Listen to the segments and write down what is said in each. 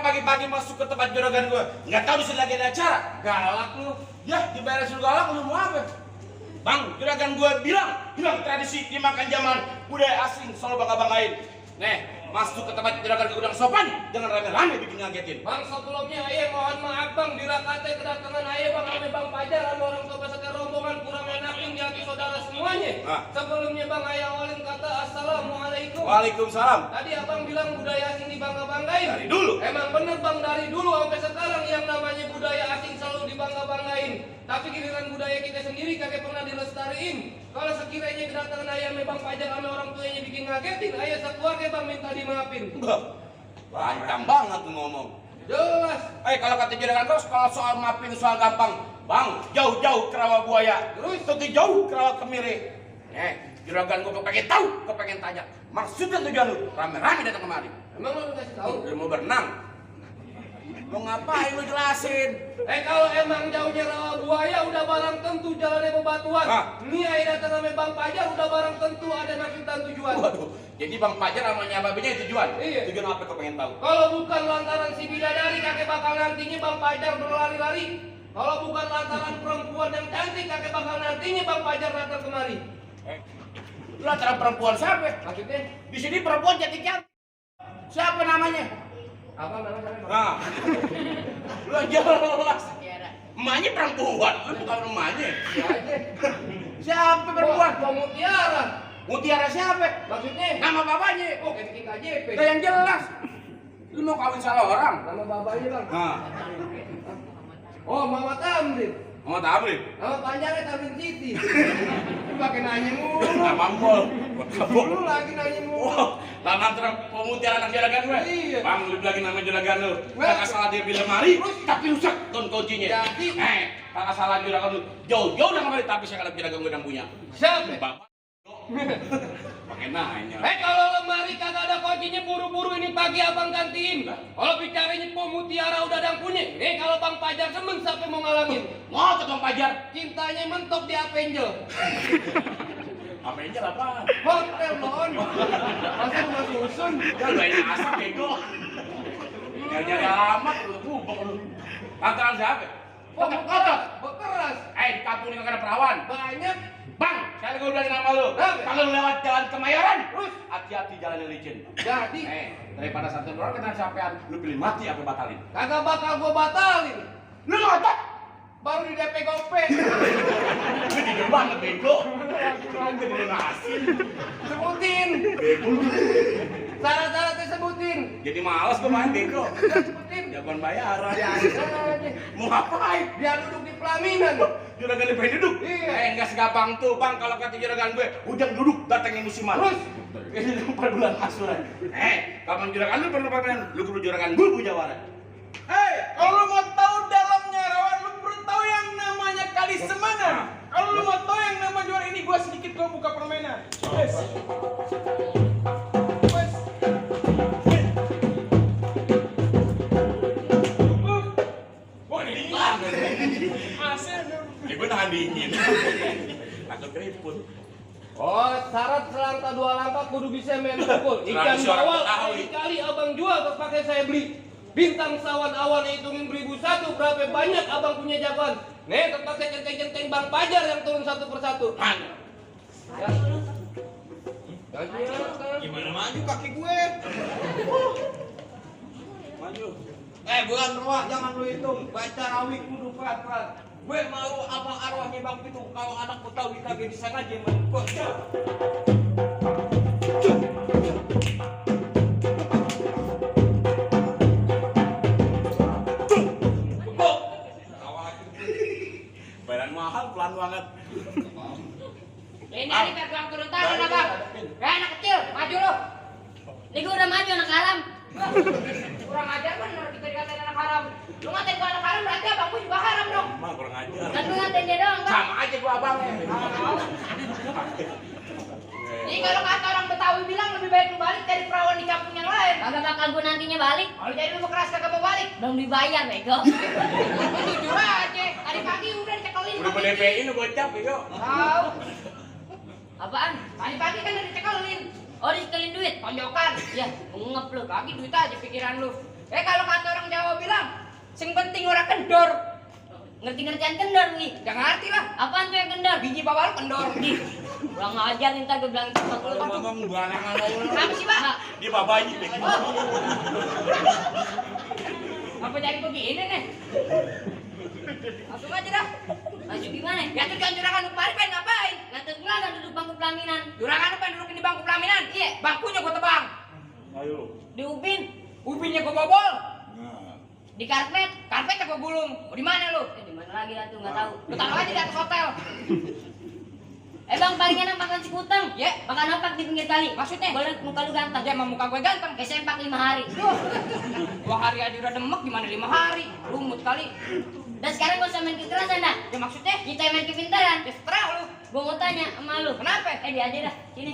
pagi-pagi masuk ke tempat juragan gue, nggak tahu di sini lagi ada acara. Galak lu, ya dibayar suruh galak, lu mau apa? Bang, juragan gue bilang hilang tradisi dimakan zaman budaya asing, selalu bangga-banggain. Nih, masuk ke tempat juragan gue udang sopan, jangan rame-rame bikin ngagetin. Bang, sebelumnya ayah mohon maaf bang, dirakate kedatangan ayah bang, ame bang Pajar, ame orang tua beserta rombongan kurang enakin di hati saudara semuanya. Sebelumnya bang, ayah awalin kata assalamualaikum. Waalaikumsalam. Tadi abang bilang budaya asing dibangga-banggain. Dari dulu. Emang bener bang, dari dulu sampai sekarang yang namanya budaya asing selalu dibangga-banggain. Tapi giliran budaya kita sendiri kagak pernah dilestariin. Kalau sekiranya kedatangan ayah ame bang Pajar, ame orang tuanya bikin ngagetin, ayah sekeluarga bang minta dimaafin. Lancang banget tuh ngomong. Jelas. Kalau kata juragan gue, kalau soal maafin soal gampang. Bang, jauh-jauh ke rawa buaya. Terus? Tentu jauh ke rawa kemiri. Juragan gue kepengen tahu, kepengen tanya. Maksudnya tujuan lu, rame-rame datang kemari. Emang lu kasih tahu? Lu mau berenang? Mau ngapain lu jelasin? Kalau emang jauhnya rawa buaya udah barang tentu jalannya bebatuan. Ini ayah datang sama Bang Pajar udah barang tentu ada maksud dan tujuan. Waduh, jadi Bang Pajar sama nyababinya tujuan? Iya. Tujuan apa kau pengen tahu? Kalau bukan lantaran si bidadari kakek bakal nantinya Bang Pajar berlari-lari. Kalau bukan lantaran perempuan yang cantik kakek bakal nantinya Bang Pajar datang kemari. Lantaran perempuan siapa? Maksudnya? Di sini perempuan cantik-cantik. Siapa namanya? Apa namanya? Nah, lu jelas. Emaknya perempuan, lu bukan emaknya. Ya aja. Siapa perempuan? Mau Mutiara. Mutiara siapa? Maksudnya? Nama bapaknya. Oh, kayak KJP. Udah yang jelas. Lu mau kawin salah orang? Nama bapaknya Bang. Nah, Oh, Mama Tamrin. mau tabrik? Nama panjangnya Tamrin City. Lu pakai nanya mulu. Nggak mampol. Lu lagi nanya mulu. Oh, tangan terang pemutiara anak juragan gue. Iya. Bang, lu lagi nama juragan lu. Kakak salah dia bilang mari, tapi rusak ton kuncinya. Jadi? Kakak salah juragan lu. Jauh-jauh udah kemari, tapi saya juragan gue yang punya. Siapa? Bapak. Pakai nanya. Kalau lemari kagak ada kuncinya buru-buru ini pagi abang gantiin. Kalau bicaranya Mutiara udah ada yang punya. Kalau Bang Pajar semen siapa mau ngalangin? Ngotot Bang Pajar. Cintanya mentok di Apenjel. Avenger apa? Hotel non. Masa rumah susun. Jangan banyak asap bego. Nyari alamat lu bubuk lu. Lantaran siapa? Kotot. Bekeras. Di kampung ini kagak ada perawan. Banyak. Bang, saya gue bilang nama lu. Kalau lu lewat jalan Kemayoran, terus hati-hati jalannya licin. Jadi. Daripada satu orang kita sampean, lu pilih mati apa batalin? Kagak bakal gua batalin. Lu ngotot. Baru di DP Gope. Lu jujur banget bego. Lu lunasin. Sebutin. Syarat-syaratnya sebutin. Jadi malas gua main bego. Sebutin. Jagoan bayaran. Biasa aja. Mau ngapain? Biar duduk di pelaminan. Juragan lu pengen duduk? Iya. Enggak segampang tuh bang, kalau kata juragan gue, ujang duduk datangin musiman. Terus? Ini 4 bulan asuran. Kapan juragan lu perlu pameran? Lu perlu juragan gue punya waran. Kalau lu mau tahu dalamnya rawan, lu perlu tahu yang namanya Kali Semangan. Kalau lu mau tahu yang nama juara ini, gua sedikit gua buka permainan. Wes. Wes. Wah, ini dingin. Asal. Gue nahan dingin. Takut keriput. Oh, syarat selangkah 2 langkah kudu bisa main pukul. Ikan Tradisional bawal Betawi. kali abang jual terus pakai saya beli. Bintang sawan awan hitungin 1001 berapa banyak abang punya jagoan. Nih terpakai centeng-centeng Bang Pajar yang turun satu persatu. Mana? Ya. Gimana maju kaki gue? bulan ruah jangan lu hitung. Baca rawi kudu perat-perat. Gue mau apa arwahnya Bang Pitung. Kalau anakku tahu dikagak bisa ngaji mah. Bayaran mahal, pelan banget. Ini hari pegang turun tangan abang. Kayak anak kecil, maju lo. Ini gue udah maju anak haram. Kurang ajar bener kita dikatain anak haram. Lu ngatain gua anak haram berarti abang gua juga haram dong. Emang kurang ajar. Dan lu ngatain dia doang kan? Sama aja gua abang. Ini kalau kata orang Betawi bilang lebih baik lu balik dari perawan di kampung yang lain. Kagak bakal gua nantinya balik. Kalau jadi lu keras kagak mau balik. Belum dibayar bego. Jujur aja. Tadi pagi udah dicekelin. Udah PDP-in lu gocap bego. Tahu. Apaan? Tadi pagi kan udah dicekelin. Oh, dicekelin duit, tonjokan. Ya, ngep lu. Lagi duit aja pikiran lu. Kalau kata orang Jawa bilang, sing penting ora kendor. Ngerti-ngertian kendor nih. Jangan ngerti lah. Apaan tuh yang kendor? Biji bawah lu kendor. Kurang ajar ntar gue bilang itu lu. Ngomong barangan lu. Apa sih, Pak? Dia babaji bego. Apa jadi begini nih? Langsung aja dah. Langsung gimana? Ya tuh kan juragan lu kemarin pengen ngapain? Ngatur gua duduk bangku pelaminan. Juragan lu pengen dudukin di bangku pelaminan? Iya. Bangkunya gua tebang. Ayo. Di ubin. Upinnya gua bobol. Nah. Di karpet. Karpetnya gua gulung. Mau di mana lu? Di mana lagi lah tuh nggak tahu. Lu taruh aja di atas hotel. Bang, paling enak makan sekutang. Ya. Makan opak di pinggir kali. Maksudnya? Boleh muka lu ganteng. Ya emang muka gue ganteng. Kayak sempak 5 hari. 2 hari aja udah demek, gimana 5 hari? Lumut kali. Dan sekarang gak usah main kekerasan dah. Ya maksudnya? Kita yang main kepintaran. Ya terang lu. Gua mau tanya sama lu. Kenapa? Dia aja dah. Sini.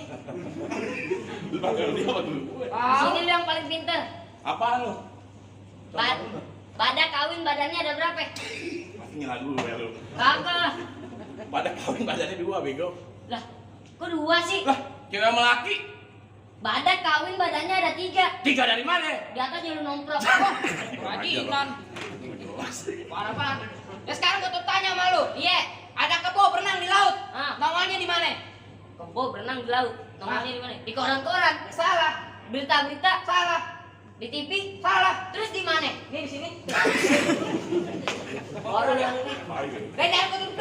Lu panggil dia apa dulu? Sini lu yang paling pintar. Apaan lu? Pada kawin badannya ada berapa? Pasti ngelag dulu ya lu. Kagak. Pada kawin badannya 2 bego. Lah, kok 2 sih? Lah, kira sama laki. Badak kawin badannya ada 3. 3 dari mana? Di atas lu nongkrong. Kerajinan. Parah banget. Ya sekarang gue tuh tanya sama lu. Iya. Ada kebo berenang di laut. Ah. Nongolnya di mana? Kebo berenang di laut. Nongkrongnya di mana? Di koran-koran. Salah. Berita-berita. Salah. Di TV. Salah. Terus di mana? Ini di sini. Baru yang ini. Dan yang gue tuh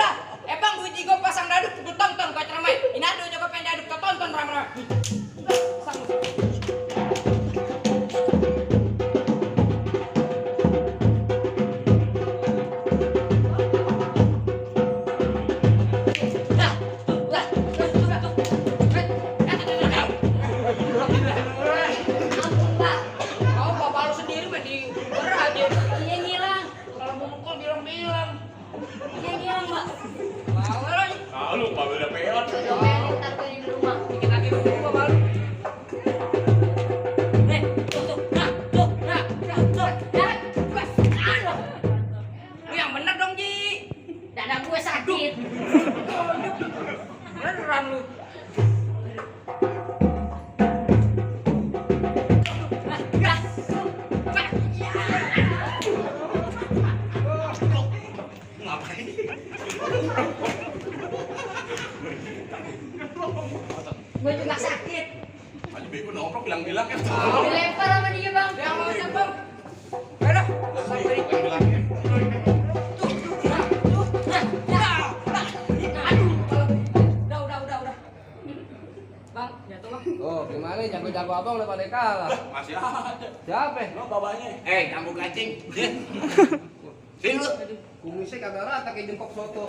bang gue jigo pasang daduk gue tonton gue ceramai. Ini ada juga pengen daduk gue tonton ramai. Ampun, Pak. Kau bapak lu sendiri mah di aja. Iya ngilang. Kalau mau mukul bilang-bilang. Iya ngilang, Pak. Mau lagi. Ah, lu bawa udah peot. Dompetnya ntar tuh di rumah. Dikit lagi dulu gua malu. Tuh. Nah. Aduh. Lu yang bener dong, Ji. Dada gue sakit. Beneran lu. Ngapain? Gue juga sakit. Aja bego nongkrong bilang-bilang kan. Dilempar sama dia, Bang. Yang mau nyambung. Ayo dah. Sampai Bilangnya. Udah. Bang, jatuh bang. Oh, gimana jago-jago abang udah pada kalah. Masih ada. Siapa? Lo babanya. Kamu kacing. Sini lu. Kumisnya kagak rata kayak jengkok soto.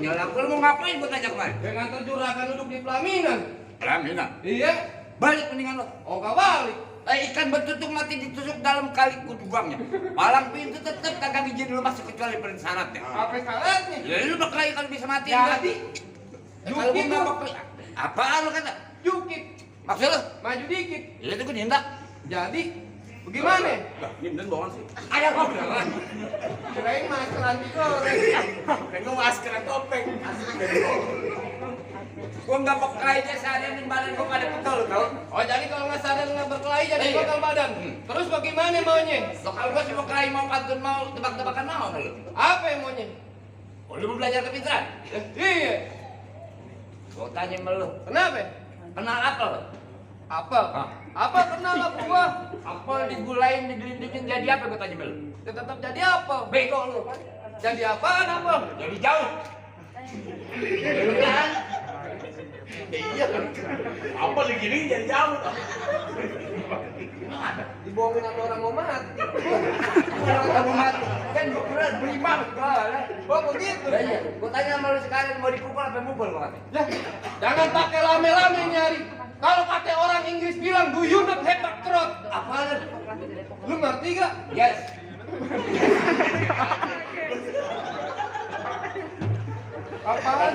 Nyala, lu mau ngapain gua tanya kemarin? Yang nganter juragan duduk di pelaminan. Pelaminan. Iya. Balik mendingan lo. Oh, gak balik. Ikan bertutuk mati ditusuk dalam kali kudubangnya. Palang pintu tetep kagak izin lu masuk kecuali persyaratnya. Apa syaratnya? Ya lu berkelahi kalau bisa mati. Jadi, Kalau gua nggak berkelahi. Apaan lu kata? jukit. Maksud lu? Maju dikit. Ya itu gua nindak. Jadi, bagaimana? Lah, ini dan bawaan sih. Ada apa bilang? Kirain masker anti goreng. Kayak gua masker topeng. Gua nggak berkelahi aja seharian di badan gua pada pegal lu tau? Oh, jadi kalau nggak sadar nggak berkelahi jadi Iya. bakal badan. Terus bagaimana maunya? Lo kalau gua sih berkelahi mau pantun mau tebak-tebakan mau lu. Apa yang maunya? Oh, lu mau belajar kepintaran? Iya. Gua tanya sama lu. Kenapa? Kenal apa lu? Apa? Hah? Apa kenal apa gua? Apa digulain, digelindingin jadi apa gue tanya Bel? Ya tetap jadi apa? Bego lu. Jadi apaan apa? Jadi jauh. Iya kan? Apa lagi gini jadi jauh? Dibohongin sama orang mau mati. Orang kamu mati. Kan gue kira beriman. Oh begitu. Iya. Gue tanya sama lu sekarang mau dipukul apa mukul gue kata. Lah, jangan pakai lame-lame nyari. Kalau kata orang Inggris bilang, do you not have a throat? Apaan? Lu ngerti gak? Yes. Apaan?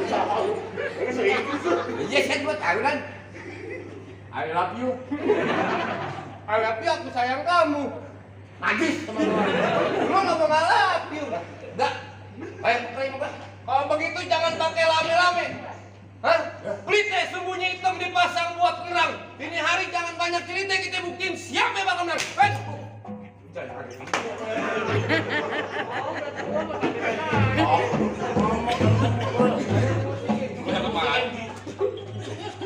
Yes kan gue tahu kan. I love you. Tapi aku sayang kamu. Najis teman-teman. Lu nggak mau ngalap, Enggak. Ayo play muka. Kalau begitu jangan pakai lame-lame. Hah? Pelite sembunyi hitam dipasang buat ngerang. Ini hari jangan banyak cerita, kita buktiin siapa yang bakal menang.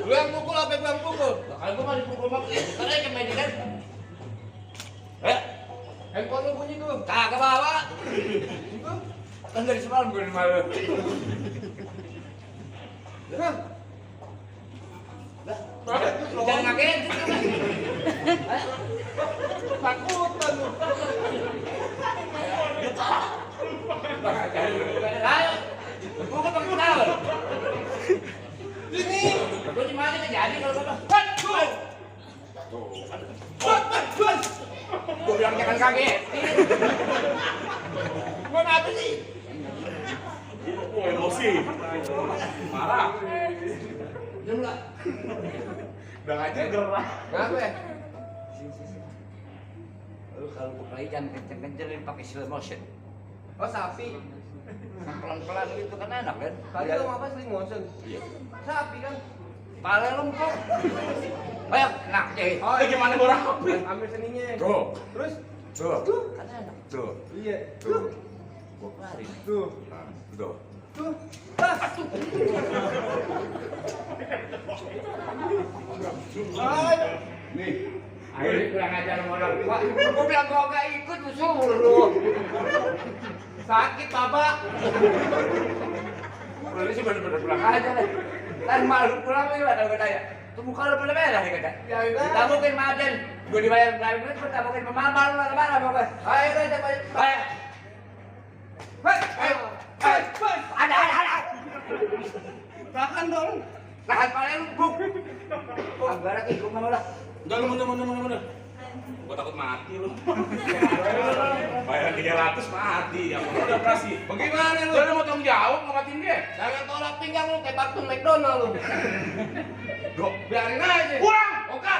Lu yang pukul apa yang pukul? Kalau gue mau dipukul mah, karena yang main kan. Handphone lu bunyi tuh. Kagak bawa. Kan dari semalam gue di malu. Hah? Jangan ngagetin. Takutan lu. Ayo. Gue kan pakai tawar. Sini. Gue di mana jadi kalau gue. Gue bilang jangan kaget. Gue apa sih? Oh, emosi. Marah. Jumlah. Udah aja gerah. Kenapa ya? Lu kalau gue play jangan kenceng-kencengin pakai slow motion. Oh sapi. Pelan-pelan gitu kan enak kan? Tadi lu apa slow motion? Iya. Sapi kan? Pale lempuk. Ayo, enak deh. Oh, Gimana gua rapin? ambil seninya. Tuh. Terus? Tuh. Kan enak. Tuh. Iya. Tuh. Gue keluarin. Tuh. Nah, tuh. Tuh. Ah. Ayo. Nih. Ayo kurang ajar modal. Gue bilang gua gak ikut lu suruh. Sakit, Bapak. Lu sih bener-bener pulang aja deh. Kan malu pulang nih lah kalau gue tanya. Tuh muka lu bener merah nih kata. Ya udah. Ditabukin Maden. Gue dibayar berapa duit, gue tabukin pemamal lu mana-mana pokoknya. Ayo deh, coba. Ayo. Hei, ayo. Ada. Tahan dong. Tahan pale lu, buk. Agak lagi, gue mau lah. Udah lu mundur. Gua takut mati lu. Bayaran 300 mati. Ya udah operasi. Bagaimana lu? Lu mau tanggung jawab ngamatin dia? Jangan tolak pinggang lu kayak Barton McDonald lu. Dok, Biarin aja. kurang. Oke.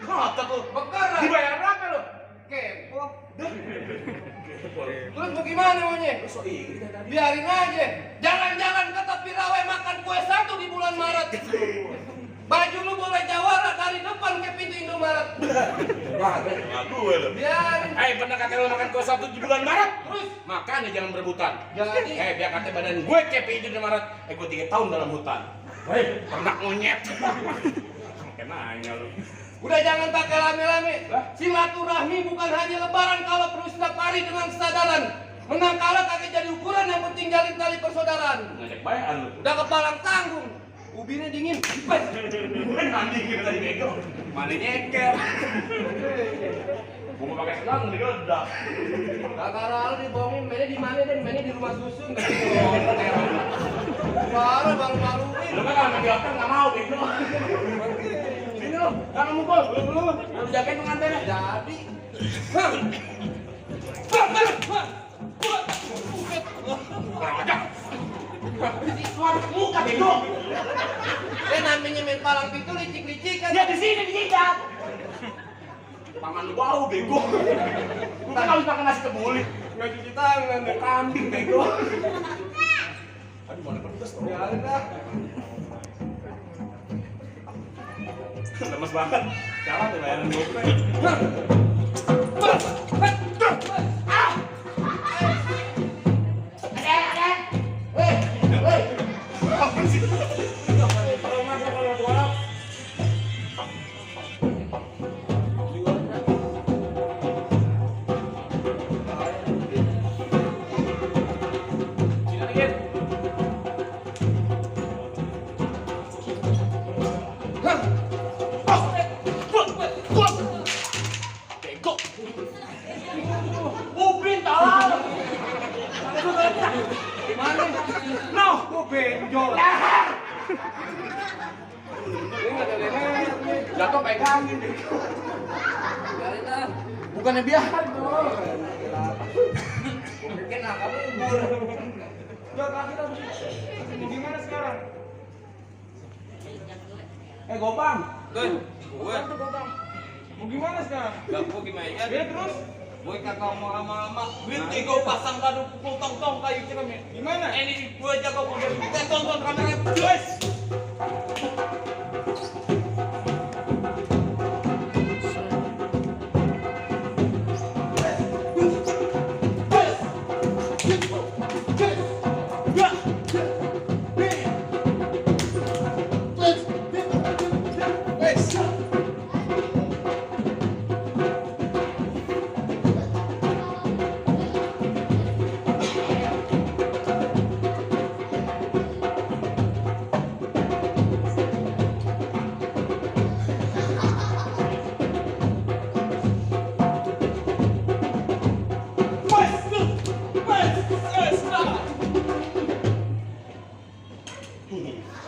Ngotot lu. Bekar lah. Dibayar berapa lu? Kepo. Terus bagaimana maunya? Lu so iri tadi. Biarin aja. Jalan-jalan ke tepi rawa makan kue 1 di bulan Maret. Baju lu boleh jawara dari depan ke pintu Indomaret. Enggak gue lu. Biarin. Pernah kata lu makan kue 1 di bulan Maret? Terus Makanya jangan berebutan. jadi Biar kata badan gue kayak pintu di Maret. Gue 3 tahun dalam hutan. Ternak monyet. Kayak nanya lu. udah jangan pakai lame-lame. Silaturahmi bukan hanya lebaran kalau perlu setiap hari dengan kesadaran. Menang kalah kagak jadi ukuran, yang penting jalin tali persaudaraan. Ngajak bayan lu. Udah kepalang tanggung. Ubinnya dingin. Gue mandi gitu tadi bego. Mandi nyeker. Gue mau pakai selang digeledak. Kakak lu dibohongin, mainnya di mana dan mainnya di rumah susun. Baru maluin. Lu kan kalau di hotel nggak mau bego. Sini lu, jangan mukul. Lu jagain pengantinnya. Jadi. Kurang aja. Keluar muka bego. Namanya main palang pintu licik-licikan. Dia di sini di jidat. Tangan lu bau bego. Entar kalau makan nasi kebuli. Nggak cuci tangan. Mau kambing bego. Aduh mana pedes tuh. Ya udah. Lemes banget. Jalan tuh bayaran GoPay. pegangin deh. Biarin ah. Bukannya biar dong. Mungkin kamu ubur. Udah terakhir apa sih? Mau gimana sekarang? Gopang. Gue. Mau gimana sekarang? Gak mau gimana ya? Ya terus? Gue kagak mau lama-lama. Binti gue pasang kado pukul tong-tong kayu ceramnya. Gimana? Ini gue jaga udah. Tonton kameranya. Guys.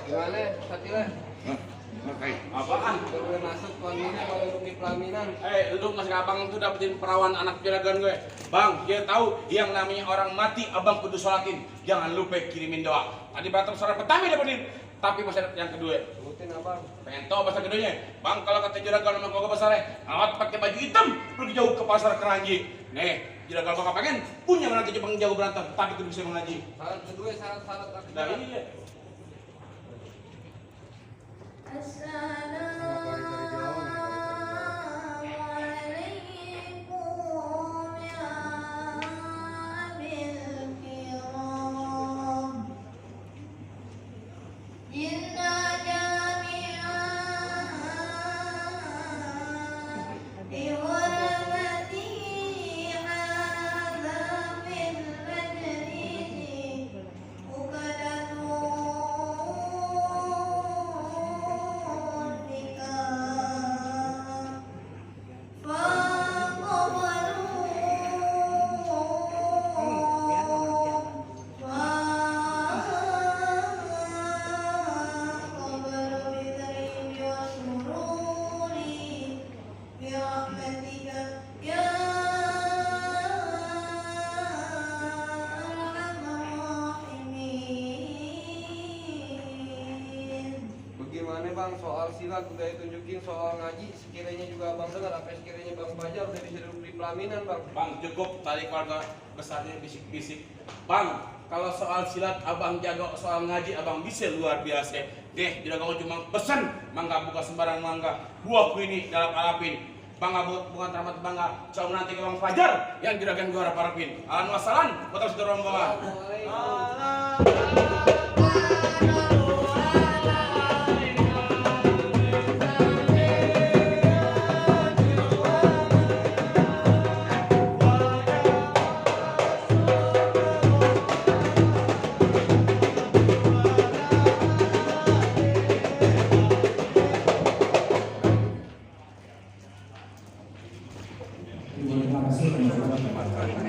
Gimana? Satila? Apaan? Udah boleh masuk pelaminan kalau untuk di pelaminan. Lu ngasih abang tuh dapetin perawan anak juragan gue. Bang, dia tahu yang namanya orang mati abang kudu sholatin. Jangan lupa kirimin doa. Tadi berantem suara pertama dapetin. Tapi masih ada yang kedua. Sebutin abang. Pengen tahu bahasa keduanya? Bang, kalau kata juragan sama gua besarnya, awat pakai baju hitam, pergi jauh ke pasar Keranji. Nih, juragan gua pengen punya menantu Jepang jago berantem, tapi kudu bisa mengaji. Syarat kedua, syarat laki. Nah, iya. Assalamualaikum ya abil kiram. Inna jami'an biwarmati hadha fil majlisi uqadatun Bagaimana bang soal silat udah ditunjukin, soal ngaji sekiranya juga abang dengar apa sekiranya bang Fajar udah bisa duduk di pelaminan bang. Bang, cukup tadi keluarga besarnya bisik-bisik. Bang, kalau soal silat abang jago, soal ngaji abang bisa luar biasa. Deh, juragan cuma pesan, mangga buka sembarang mangga. Buah ini dalam alapin. Bangga bukan rahmat bangga, soal nanti ke bang Fajar yang juragan gua harap-harapin. Alhamdulillah wassalam, betul sudah rombongan. Terima kasih.